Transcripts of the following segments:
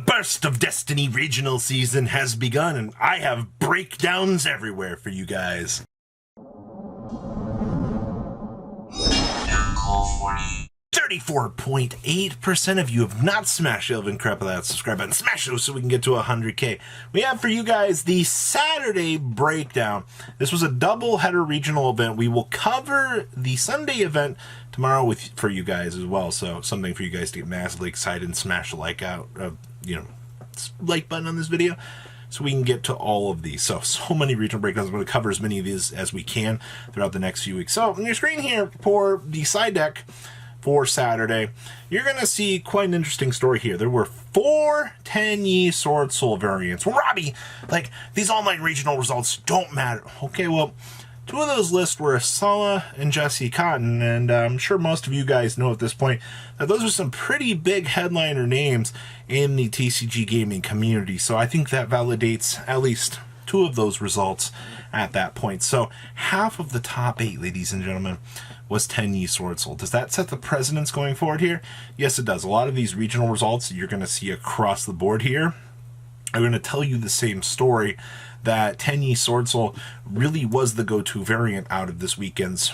Burst of Destiny regional season has begun, and I have breakdowns everywhere for you guys. 34.8% of you have not smashed Elven Crap with that subscribe button. Smash those so we can get to 100k. We have for you guys the Saturday breakdown. This was a double header regional event. We will cover the Sunday event tomorrow for you guys as well. So something for you guys to get massively excited and smash the like button on this video, so we can get to all of these. So many regional breakdowns. I'm going to cover as many of these as we can throughout the next few weeks. So on your screen here for the side deck for Saturday, you're going to see quite an interesting story here. There were 4 Tenyi Swordsoul variants. Well, Robbie, like, these online regional results don't matter. Okay, well, 2 of those lists were Sala and Jesse Cotton, and I'm sure most of you guys know at this point that those are some pretty big headliner names in the TCG gaming community. So I think that validates at least 2 of those results at that point. So half of the top 8, ladies and gentlemen, was Tenyi Swordsoul. Does that set the precedence going forward here? Yes, it does. A lot of these regional results that you're going to see across the board here are going to tell you the same story, that Tenyi Swordsoul really was the go-to variant out of this weekend's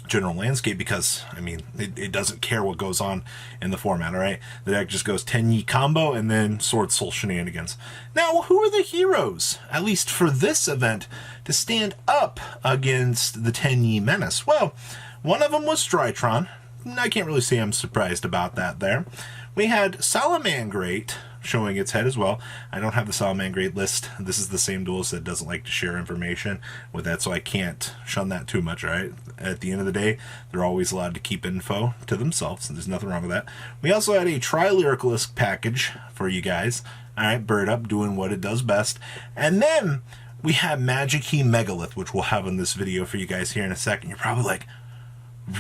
general landscape, because, I mean, it doesn't care what goes on in the format, all right? The deck just goes Tenyi combo and then Swordsoul shenanigans. Now, who are the heroes, at least for this event, to stand up against the Tenyi menace? Well, one of them was Drytron. I can't really say I'm surprised about that there. We had Salamangreat showing its head as well. I don't have the Salamangreat list. This is the same duelist that doesn't like to share information with that, so I can't shun that too much, right? At the end of the day, they're always allowed to keep info to themselves, and there's nothing wrong with that. We also had a Tri-Lyricalist package for you guys. All right, Bird Up doing what it does best. And then we have Magikey Megalith, which we'll have in this video for you guys here in a second. You're probably like,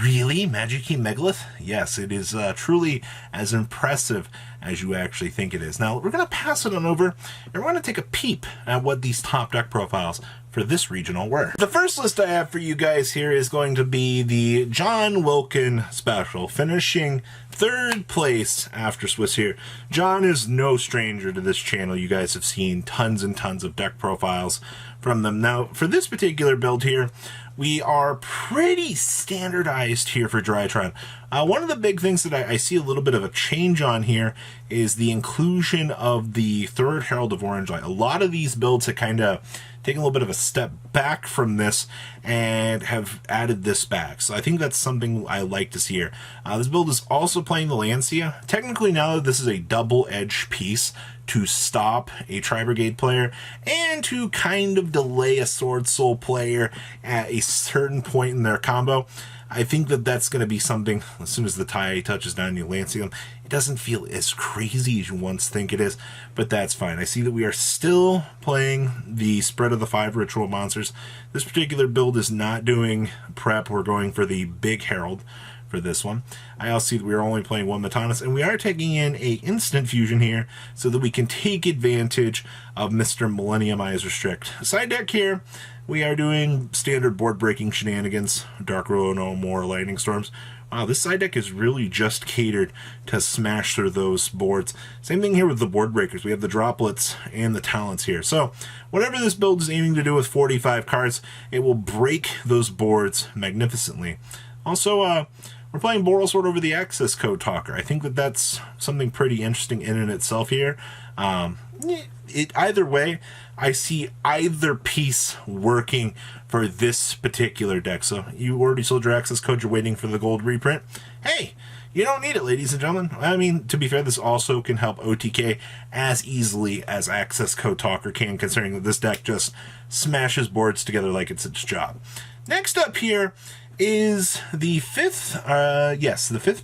really? Magikey Megalith? Yes, it is truly as impressive as you actually think it is. Now, we're going to pass it on over, and we're going to take a peep at what these top deck profiles for this regional were. The first list I have for you guys here is going to be the John Wilkin Special, finishing 3rd place after Swiss here. John is no stranger to this channel. You guys have seen tons and tons of deck profiles from them. Now, for this particular build here, we are pretty standardized here for Drytron. One of the big things that I see a little bit of a change on here is the inclusion of the 3rd Herald of Orange Light. A lot of these builds have kind of taken a little bit of a step back from this and have added this back. So I think that's something I like to see here. This build is also playing the Lancia. Technically, now that this is a double-edged piece to stop a Tri-Brigade player and to kind of delay a Swordsoul player at a certain point in their combo, I think that that's going to be something, as soon as the tie touches down, you Lancium, it doesn't feel as crazy as you once think it is, but that's fine. I see that we are still playing the Spread of the 5 Ritual Monsters. This particular build is not doing prep. We're going for the Big Herald for this one. I also see that we are only playing 1 Matanus, and we are taking in a instant fusion here so that we can take advantage of Mr. Millenniumize Restrict. Side deck here, we are doing standard board breaking shenanigans, Dark Row, no more Lightning Storms. Wow, this side deck is really just catered to smash through those boards. Same thing here with the board breakers. We have the droplets and the talents here. So whatever this build is aiming to do with 45 cards, it will break those boards magnificently. Also, we're playing Boral Sword over the access code talker. I think that that's something pretty interesting in and itself here. Either way, I see either piece working for this particular deck. So you already sold your access code, you're waiting for the gold reprint. Hey, you don't need it, ladies and gentlemen. I mean, to be fair, this also can help OTK as easily as access code talker can, considering that this deck just smashes boards together like it's its job. Next up here is the fifth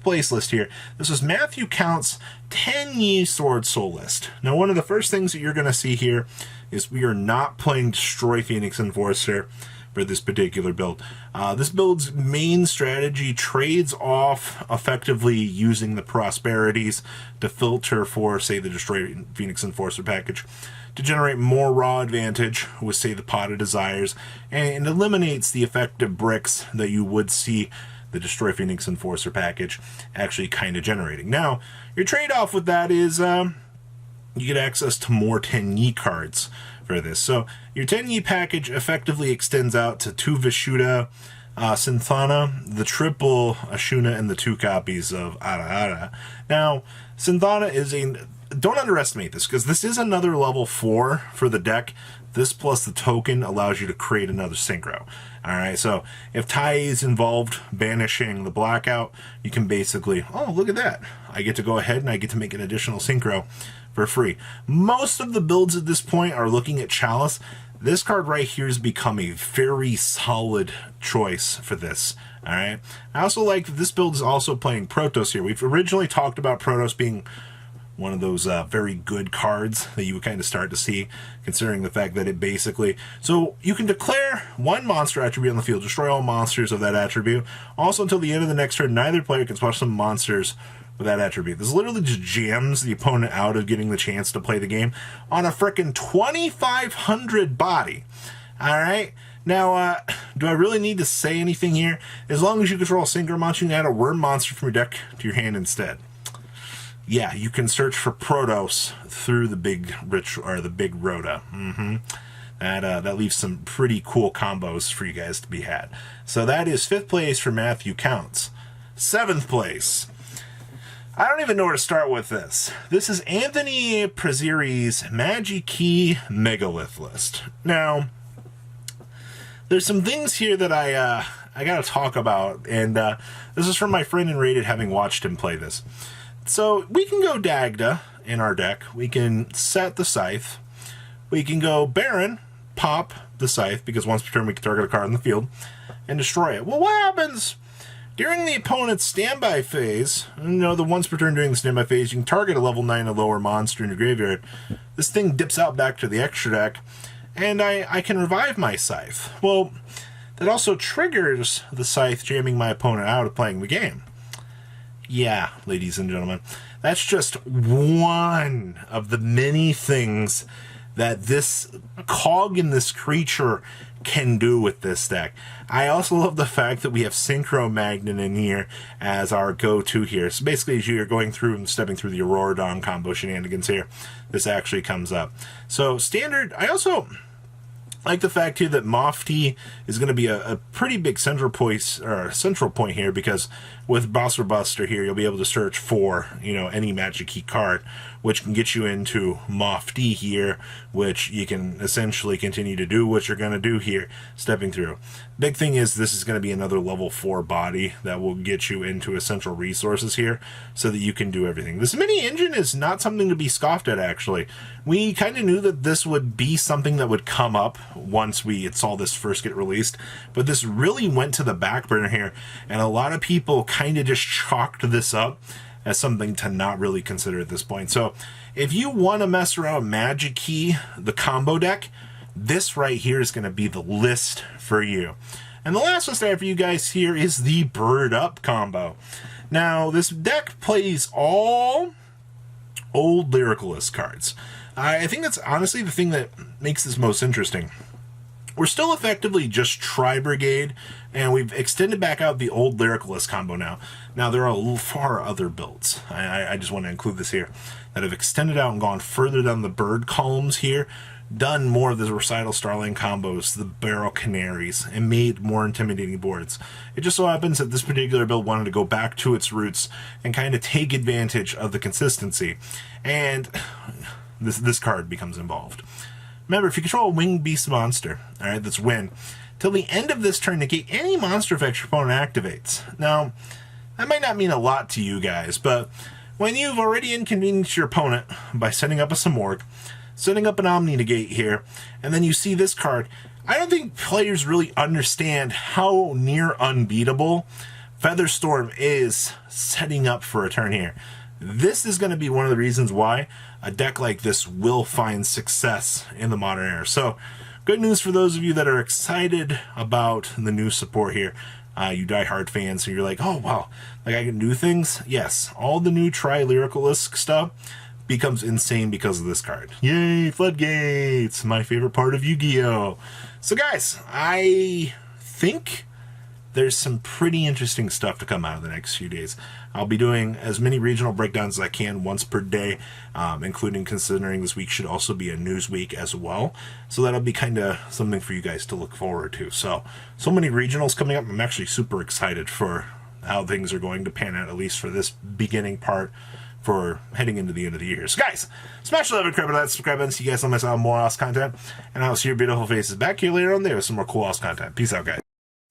place list here. This was Matthew Count's Tenyi Swordsoul list. Now, one of the first things that you're going to see here is we are not playing Destroy Phoenix Enforcer for this particular build. This build's main strategy trades off effectively using the prosperities to filter for, say, the Destroy Phoenix Enforcer package to generate more raw advantage with, say, the Pot of Desires, and eliminates the effective bricks that you would see the Destroy Phoenix Enforcer package actually kind of generating. Now, your trade-off with that is you get access to more Tenyi cards for this. So your Tenyi package effectively extends out to 2 Vishuda, Synthana, the triple Ashuna, and the 2 copies of Ara Ara. Now, Synthana is a... Don't underestimate this, because this is another level 4 for the deck. This plus the token allows you to create another synchro. Alright, so if Tai is involved banishing the blackout, you can basically, oh, look at that. I get to go ahead and I get to make an additional synchro for free. Most of the builds at this point are looking at Chalice. This card right here has become a very solid choice for this. Alright, I also like that this build is also playing Protoss here. We've originally talked about Protoss being one of those very good cards that you would kind of start to see, considering the fact that it basically... So you can declare 1 monster attribute on the field, destroy all monsters of that attribute. Also, until the end of the next turn, neither player can special summon monsters with that attribute. This literally just jams the opponent out of getting the chance to play the game on a frickin' 2,500 body. Alright? Now, do I really need to say anything here? As long as you control a Synchro monster, you can add a Worm monster from your deck to your hand instead. Yeah, you can search for Protoss through the big the big Rhoda. That leaves some pretty cool combos for you guys to be had. So that is 5th place for Matthew Counts. 7th place. I don't even know where to start with this. This is Anthony Preziri's Magikey Megalith list. Now, there's some things here that I gotta talk about, and this is from my friend in Rated, having watched him play this. So we can go Dagda in our deck. We can set the Scythe. We can go Baron, pop the Scythe, because once per turn we can target a card in the field and destroy it. Well, what happens during the opponent's standby phase? You know, the once per turn during the standby phase, you can target a level 9 or lower monster in your graveyard. This thing dips out back to the extra deck, and I can revive my Scythe. Well, that also triggers the Scythe jamming my opponent out of playing the game. Yeah, ladies and gentlemen, that's just one of the many things that this cog in this creature can do with this deck. I also love the fact that we have Synchro Magnet in here as our go-to here. So basically, as you're going through and stepping through the Auroradon combo shenanigans here, this actually comes up. So standard, I also like the fact here that Mofty is going to be a pretty big central point here, because with Boss Buster here, you'll be able to search for, you know, any Magikey card, which can get you into Mofty here, which you can essentially continue to do what you're going to do here, stepping through. Big thing is this is going to be another level 4 body that will get you into Essential Resources here, so that you can do everything. This mini engine is not something to be scoffed at, actually. We kind of knew that this would be something that would come up once we saw this first get released, but this really went to the back burner here, and a lot of people kind of just chalked this up as something to not really consider at this point. So if you want to mess around Magikey, the combo deck, this right here is going to be the list for you. And the last list I have for you guys here is the Bird Up combo. Now, this deck plays all old Lyricalist cards. I think that's honestly the thing that makes this most interesting. We're still effectively just Tri-Brigade, and we've extended back out the old Lyricalist combo now. Now, there are far other builds, I just want to include this here, that have extended out and gone further down the bird columns here, done more of the Recital Starling combos, the Barrel Canaries, and made more intimidating boards. It just so happens that this particular build wanted to go back to its roots and kind of take advantage of the consistency, and this card becomes involved. Remember, if you control a Winged Beast monster, alright, that's win, till the end of this turn, negate any monster effects your opponent activates. Now, that might not mean a lot to you guys, but when you've already inconvenienced your opponent by setting up a Simorgh, setting up an Omni Negate here, and then you see this card, I don't think players really understand how near unbeatable Featherstorm is setting up for a turn here. This is going to be one of the reasons why a deck like this will find success in the modern era. So, good news for those of you that are excited about the new support here. You diehard fans, so you're like, oh, wow, like I can do things? Yes, all the new Tri-Lyricalist stuff becomes insane because of this card. Yay, Floodgates! My favorite part of Yu-Gi-Oh! So, guys, I think there's some pretty interesting stuff to come out of the next few days. I'll be doing as many regional breakdowns as I can once per day, including considering this week should also be a news week as well. So that'll be kind of something for you guys to look forward to. So many regionals coming up. I'm actually super excited for how things are going to pan out, at least for this beginning part for heading into the end of the year. So guys, smash the like button, subscribe button, so you guys don't miss out on more Oz content. And I'll see your beautiful faces back here later on there with some more cool Oz content. Peace out, guys.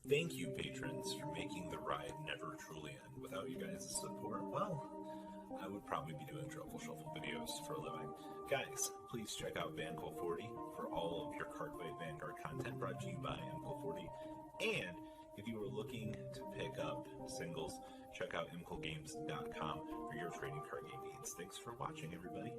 Thank you, patrons, for making the ride never truly end. Without you guys' support, well, I would probably be doing Truffle Shuffle videos for a living. Guys, please check out VanCool40 for all of your Cardfight Vanguard content brought to you by MCool40. And if you are looking to pick up singles, check out mcoolgames.com for your trading card game needs. Thanks for watching, everybody.